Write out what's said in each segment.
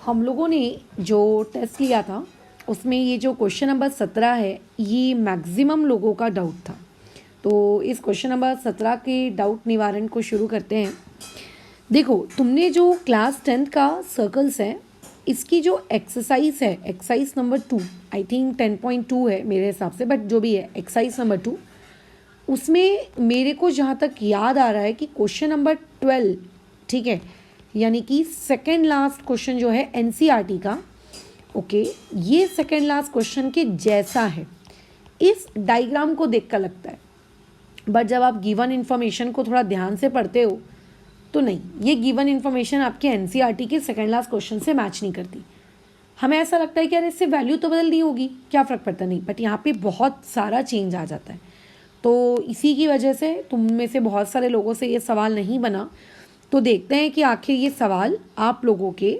हम लोगों ने जो टेस्ट लिया था उसमें ये जो क्वेश्चन नंबर 17 है ये मैक्सिमम लोगों का डाउट था। तो इस क्वेश्चन नंबर 17 के डाउट निवारण को शुरू करते हैं। देखो, तुमने जो क्लास 10th का सर्कल्स है इसकी जो एक्सरसाइज है, एक्सरसाइज नंबर 2, आई थिंक 10.2 है मेरे हिसाब से, बट जो भी है एक्सरसाइज नंबर 2, उसमें मेरे को जहाँ तक याद आ रहा है कि क्वेश्चन नंबर 12, ठीक है, यानी कि सेकेंड लास्ट क्वेश्चन जो है एनसीईआरटी का, ओके, ये सेकेंड लास्ट क्वेश्चन के जैसा है इस डायग्राम को देखकर लगता है। बट जब आप गिवन इन्फॉर्मेशन को थोड़ा ध्यान से पढ़ते हो तो नहीं, ये गिवन इन्फॉर्मेशन आपके एनसीईआरटी के सेकेंड लास्ट क्वेश्चन से मैच नहीं करती। हमें ऐसा लगता है कि यार इससे वैल्यू तो बदल दी होगी, क्या फ़र्क पड़ता, नहीं, बट यहाँ पे बहुत सारा चेंज आ जाता है। तो इसी की वजह से तुम में से बहुत सारे लोगों से ये सवाल नहीं बना। तो देखते हैं कि आखिर ये सवाल आप लोगों के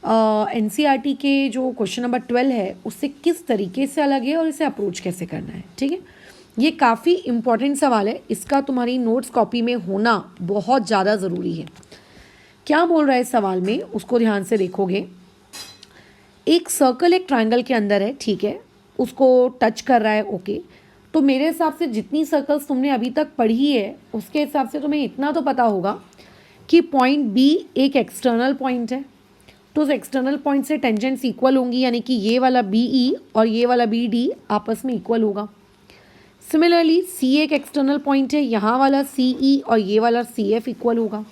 एनसीईआरटी के जो क्वेश्चन नंबर 12 है उससे किस तरीके से अलग है और इसे अप्रोच कैसे करना है। ठीक है, ये काफ़ी इम्पॉर्टेंट सवाल है, इसका तुम्हारी नोट्स कॉपी में होना बहुत ज़्यादा ज़रूरी है। क्या बोल रहा है इस सवाल में उसको ध्यान से देखोगे। एक सर्कल एक ट्रायंगल के अंदर है, ठीक है, उसको टच कर रहा है, ओके। तो मेरे हिसाब से जितनी सर्कल्स तुमने अभी तक पढ़ी है उसके हिसाब से तुम्हें इतना तो पता होगा कि पॉइंट बी एक एक्सटर्नल पॉइंट है, तो उस एक्सटर्नल पॉइंट से टेंजेंट्स इक्वल होंगी, यानी कि ये वाला बी ई और ये वाला बी डी आपस में इक्वल होगा। सिमिलरली सी एक एक्सटर्नल पॉइंट है, यहाँ वाला सी ई और ये वाला सी एफ इक्वल होगा।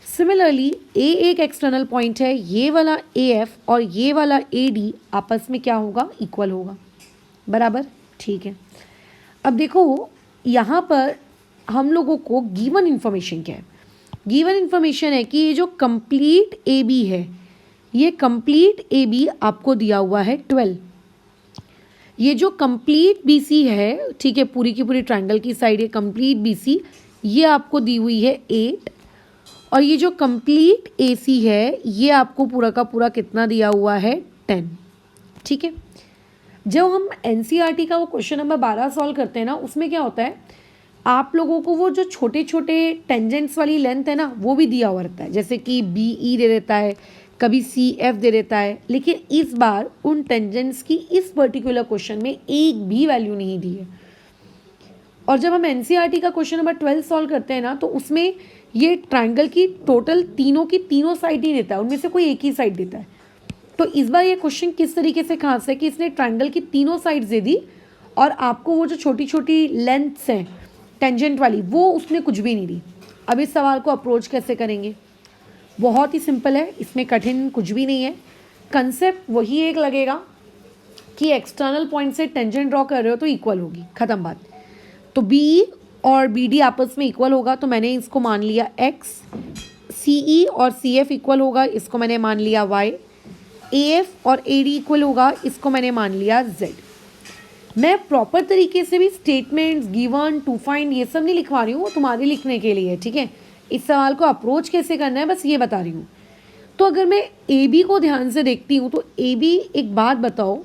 सिमिलरली ए एक एक्सटर्नल पॉइंट है, ये वाला ए एफ और ये वाला ए डी आपस में क्या होगा, इक्वल होगा, बराबर, ठीक है। अब देखो यहाँ पर हम लोगों को गिवन इन्फॉर्मेशन क्या है। गिवन इन्फॉर्मेशन है कि ये जो कंप्लीट ए बी है, ये कंप्लीट ए बी आपको दिया हुआ है 12। ये जो कंप्लीट बी सी है, ठीक है, पूरी की पूरी ट्रायंगल की साइड है कंप्लीट बी सी, ये आपको दी हुई है 8। और ये जो कंप्लीट ए सी है ये आपको पूरा का पूरा कितना दिया हुआ है, 10। ठीक है, जब हम एनसीईआरटी का वो क्वेश्चन नंबर 12 सॉल्व करते हैं ना, उसमें क्या होता है, आप लोगों को वो जो छोटे छोटे टेंजेंट्स वाली लेंथ है ना वो भी दिया हुआ रहता है, जैसे कि बी ई दे देता है, कभी सी एफ दे देता है, लेकिन इस बार उन टेंजेंट्स की इस पर्टिकुलर क्वेश्चन में एक भी वैल्यू नहीं दी है। और जब हम एनसीईआरटी का क्वेश्चन नंबर 12 सॉल्व करते हैं ना तो उसमें ये ट्राइंगल की टोटल तीनों की तीनों साइड ही देता है, उनमें से कोई एक ही साइड देता है। तो इस बार ये क्वेश्चन किस तरीके से खास है कि इसने ट्राइंगल की तीनों साइड्स दे दी और आपको वो जो छोटी छोटी लेंथ्स हैं टेंजेंट वाली वो उसने कुछ भी नहीं दी। अब इस सवाल को अप्रोच कैसे करेंगे, बहुत ही सिंपल है, इसमें कठिन कुछ भी नहीं है। कंसेप्ट वही एक लगेगा कि एक्सटर्नल पॉइंट से टेंजेंट ड्रॉ कर रहे हो तो इक्वल होगी, ख़त्म बात। तो बी और बी डी आपस में इक्वल होगा, तो मैंने इसको मान लिया एक्स। सी ई और सी एफ इक्वल होगा, इसको मैंने मान लिया वाई। ए एफ और ए डी इक्वल होगा, इसको मैंने मान लिया जेड। मैं प्रॉपर तरीके से भी स्टेटमेंट्स, गिवन, टू फाइंड ये सब नहीं लिखवा रही हूँ, वो तुम्हारे लिखने के लिए, ठीक है। इस सवाल को अप्रोच कैसे करना है बस ये बता रही हूँ। तो अगर मैं ए बी को ध्यान से देखती हूँ तो ए बी, एक बात बताओ,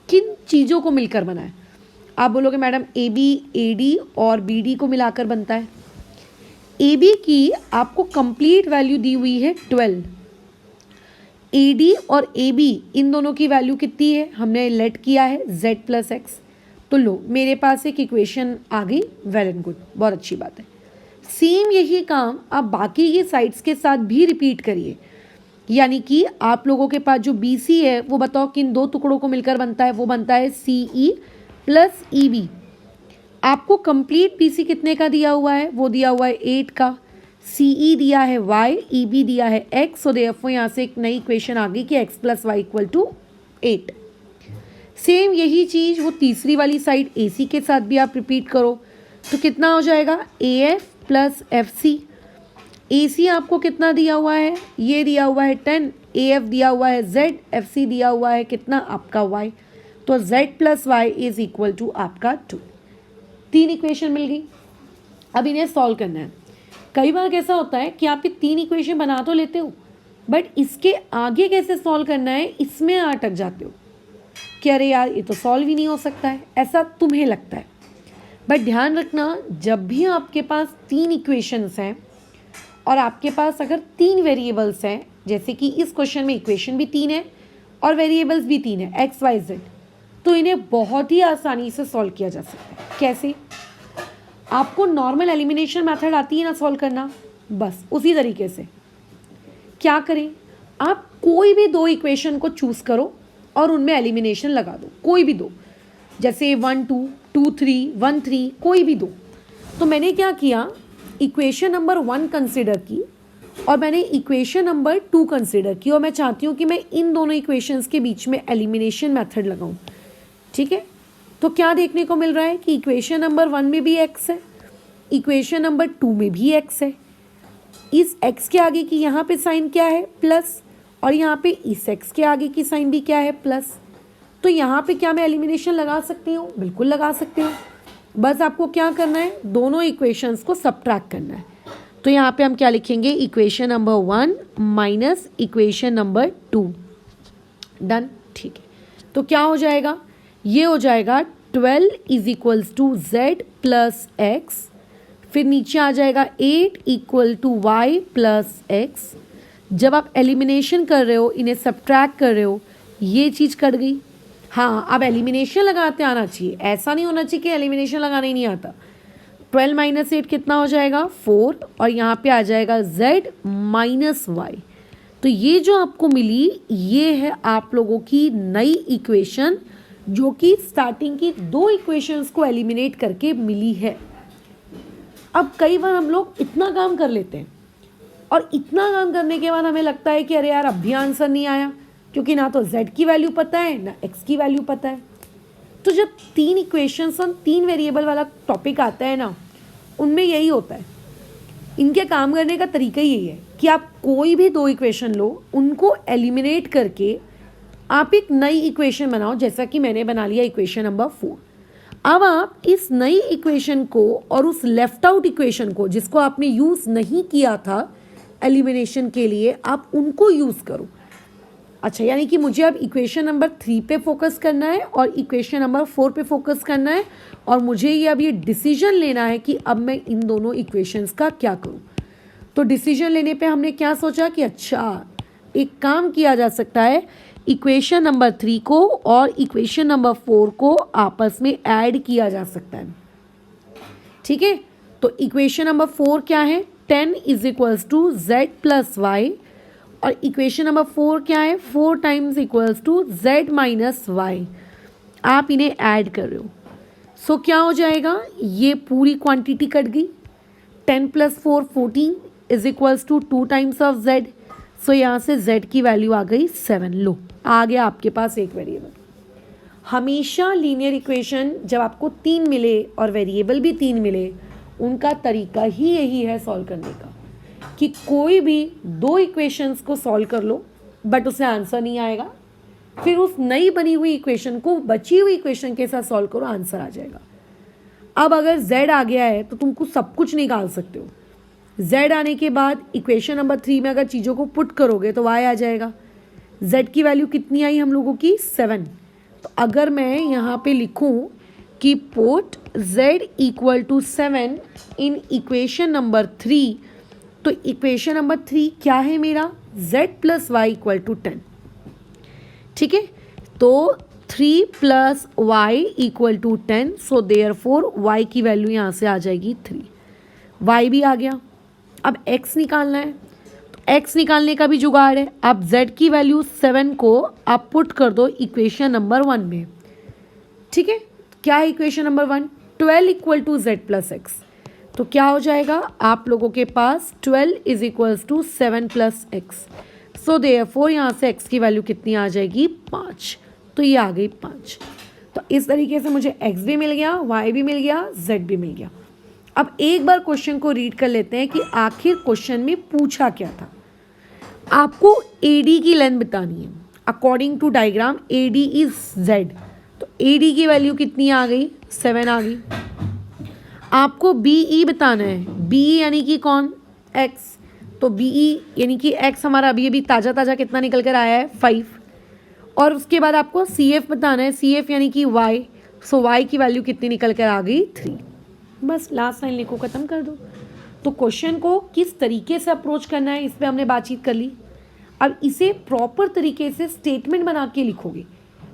किन चीज़ों को मिलकर बना है। आप बोलोगे madam A B A D और बी डी को मिलाकर बनता है। ए बी की आपको कंप्लीट वैल्यू दी हुई है 12। ए डी और ए बी इन दोनों की वैल्यू कितनी है, हमने लेट किया है z प्लस एक्स। तो लो मेरे पास एक इक्वेशन आ गई, वेल एंड गुड, बहुत अच्छी बात है। सेम यही काम आप बाकी की साइड्स के साथ भी रिपीट करिए, यानी कि आप लोगों के पास जो बी सी है वो बताओ किन दो टुकड़ों को मिलकर बनता है, वो बनता है सी ई प्लस ई बी। आपको कंप्लीट बी सी कितने का दिया हुआ है, वो दिया हुआ है 8 का। सी ई दिया है y, ई बी दिया है x, और देखो यहाँ से एक नई इक्वेशन आ गई कि x plus Y equal to 8। Same यही चीज़ वो तीसरी वाली साइड ए सी के साथ भी आप रिपीट करो, तो कितना हो जाएगा, A F plus F C. A C आपको कितना दिया हुआ है, ये दिया हुआ है 10, ए एफ दिया हुआ है z, एफ सी दिया हुआ है कितना आपका y, तो z plus Y is equal to आपका 2। 3 इक्वेशन मिल गई। अब इन्हें सॉल्व करना है। कई बार कैसा होता है कि आप ये 3 इक्वेशन बना तो लेते हो बट इसके आगे कैसे सॉल्व करना है इसमें अटक जाते हो कि अरे यार ये तो सॉल्व ही नहीं हो सकता है, ऐसा तुम्हें लगता है। बट ध्यान रखना, जब भी आपके पास 3 इक्वेशंस हैं और आपके पास अगर 3 वेरिएबल्स हैं, जैसे कि इस क्वेश्चन में इक्वेशन भी 3 है और वेरिएबल्स भी 3 है, एक्स वाई जेड, तो इन्हें बहुत ही आसानी से सॉल्व किया जा सकता है। कैसे? आपको नॉर्मल एलिमिनेशन मेथड आती है ना सॉल्व करना, बस उसी तरीके से क्या करें, आप कोई भी 2 इक्वेशन को चूज़ करो और उनमें एलिमिनेशन लगा दो, कोई भी 2, जैसे 1 2 2 3 1 3, कोई भी 2। तो मैंने क्या किया, इक्वेशन नंबर 1 कंसिडर की और मैंने इक्वेशन नंबर 2 कंसिडर की, और मैं चाहती हूँ कि मैं इन दोनों इक्वेशंस के बीच में एलिमिनेशन मेथड लगाऊं। ठीक है, तो क्या देखने को मिल रहा है कि इक्वेशन नंबर 1 में भी x है, इक्वेशन नंबर 2 में भी x है। इस x के आगे की यहाँ पे साइन क्या है, प्लस, और यहाँ पे इस x के आगे की साइन भी क्या है, प्लस। तो यहाँ पे क्या मैं एलिमिनेशन लगा सकती हूँ? बिल्कुल लगा सकती हूँ। बस आपको क्या करना है, दोनों इक्वेशंस को सबट्रैक्ट करना है। तो यहाँ पे हम क्या लिखेंगे, equation number 1 minus equation number 2। Done. ठीक है, तो क्या हो जाएगा, ये हो जाएगा 12 is equals to Z plus X, फिर नीचे आ जाएगा 8 equal to Y plus X. जब आप एलिमिनेशन कर रहे हो, इन्हें सबट्रैक्ट कर रहे हो, ये चीज़ कट गई। हाँ, अब एलिमिनेशन लगाते आना चाहिए, ऐसा नहीं होना चाहिए कि एलिमिनेशन लगाना ही नहीं आता। 12 माइनस 8 कितना हो जाएगा, 4, और यहाँ पे आ जाएगा z माइनस वाई। तो ये जो आपको मिली, ये है आप लोगों की नई इक्वेशन, जो कि स्टार्टिंग की 2 इक्वेशंस को एलिमिनेट करके मिली है। अब कई बार हम लोग इतना काम कर लेते हैं और इतना काम करने के बाद हमें लगता है कि अरे यार अब भी आंसर नहीं आया, क्योंकि ना तो z की वैल्यू पता है ना x की वैल्यू पता है। तो जब 3 इक्वेशंस और 3 वेरिएबल वाला टॉपिक आता है ना, उनमें यही होता है। इनके काम करने का तरीका यही है कि आप कोई भी 2 इक्वेशन लो, उनको एलिमिनेट करके आप एक नई इक्वेशन बनाओ, जैसा कि मैंने बना लिया इक्वेशन नंबर 4। अब आप इस नई इक्वेशन को और उस लेफ्ट आउट इक्वेशन को, जिसको आपने यूज़ नहीं किया था एलिमिनेशन के लिए, आप उनको यूज़ करो। अच्छा, यानी कि मुझे अब इक्वेशन नंबर 3 पे फोकस करना है और इक्वेशन नंबर 4 पे फोकस करना है, और मुझे ये अब ये डिसीजन लेना है कि अब मैं इन दोनों इक्वेशंस का क्या करूं। तो डिसीजन लेने पे हमने क्या सोचा कि अच्छा, एक काम किया जा सकता है, इक्वेशन नंबर 3 को और इक्वेशन नंबर 4 को आपस में ऐड किया जा सकता है। ठीक है, तो इक्वेशन नंबर 4 क्या है, 10 is equals to Z plus Y, और इक्वेशन नंबर 4 क्या है, 4 times equals to Z minus Y. आप इन्हें ऐड कर रहे हो, सो क्या हो जाएगा, ये पूरी क्वांटिटी कट गई। 10 plus 4 14 is equals to 2 times of Z. So यहाँ से जेड की वैल्यू आ गई 7। लो, आ गया आपके पास एक वेरिएबल। हमेशा लीनियर इक्वेशन जब आपको 3 मिले और वेरिएबल भी 3 मिले, उनका तरीका ही यही है सॉल्व करने का, कि कोई भी 2 इक्वेशंस को सॉल्व कर लो बट उसे आंसर नहीं आएगा, फिर उस नई बनी हुई इक्वेशन को बची हुई इक्वेशन के साथ सॉल्व करो, आंसर आ जाएगा। अब अगर z आ गया है तो तुम सब कुछ निकाल सकते हो। z आने के बाद इक्वेशन नंबर 3 में अगर चीज़ों को पुट करोगे तो y आ जाएगा। z की वैल्यू कितनी आई हम लोगों की, 7। तो अगर मैं यहाँ पे लिखूँ कि put z equal to 7 in equation number 3, तो इक्वेशन नंबर 3 क्या है मेरा, z plus Y equal to 10। ठीक है, तो 3 plus Y equal to 10, so therefore y की वैल्यू यहाँ से आ जाएगी 3। y भी आ गया। अब x निकालना है, तो x निकालने का भी जुगाड़ है। अब z की वैल्यू 7 को आप पुट कर दो इक्वेशन नंबर 1 में। ठीक है, क्या है equation number 1, 12 equal to Z plus X. तो क्या हो जाएगा आप लोगों के पास, 12 is equals to 7 plus X. So therefore यहाँ से x की वैल्यू कितनी आ जाएगी, 5। तो ये आ गई 5। तो इस तरीके से मुझे x भी मिल गया, y भी मिल गया, z भी मिल गया। अब एक बार क्वेश्चन को रीड कर लेते हैं कि आखिर क्वेश्चन में पूछा क्या था। आपको AD की लेंथ बतानी है। According to diagram AD is z, तो AD की वैल्यू कितनी आ गई, 7 आ गई। आपको BE बताना है। BE यानी कि कौन, x। तो BE यानी कि x हमारा अभी अभी ताज़ा ताज़ा कितना निकल कर आया है, 5। और उसके बाद आपको CF बताना है। CF यानी कि y। सो y की वैल्यू कितनी निकल कर आ गई, 3। बस लास्ट लाइन लिखो, ख़त्म कर दो। तो क्वेश्चन को किस तरीके से अप्रोच करना है इस पर हमने बातचीत कर ली। अब इसे प्रॉपर तरीके से स्टेटमेंट बना के लिखोगे,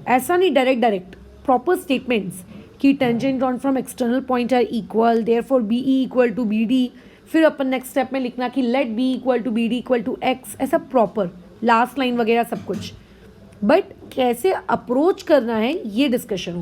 ऐसा नहीं डायरेक्ट प्रॉपर स्टेटमेंट्स कि tangent drawn from external point are equal, therefore B E equal to B D, फिर अपन नेक्स्ट स्टेप में लिखना कि let B equal to B D equal to X, ऐसा प्रॉपर लास्ट लाइन वगैरह सब कुछ। बट कैसे अप्रोच करना है ये डिस्कशन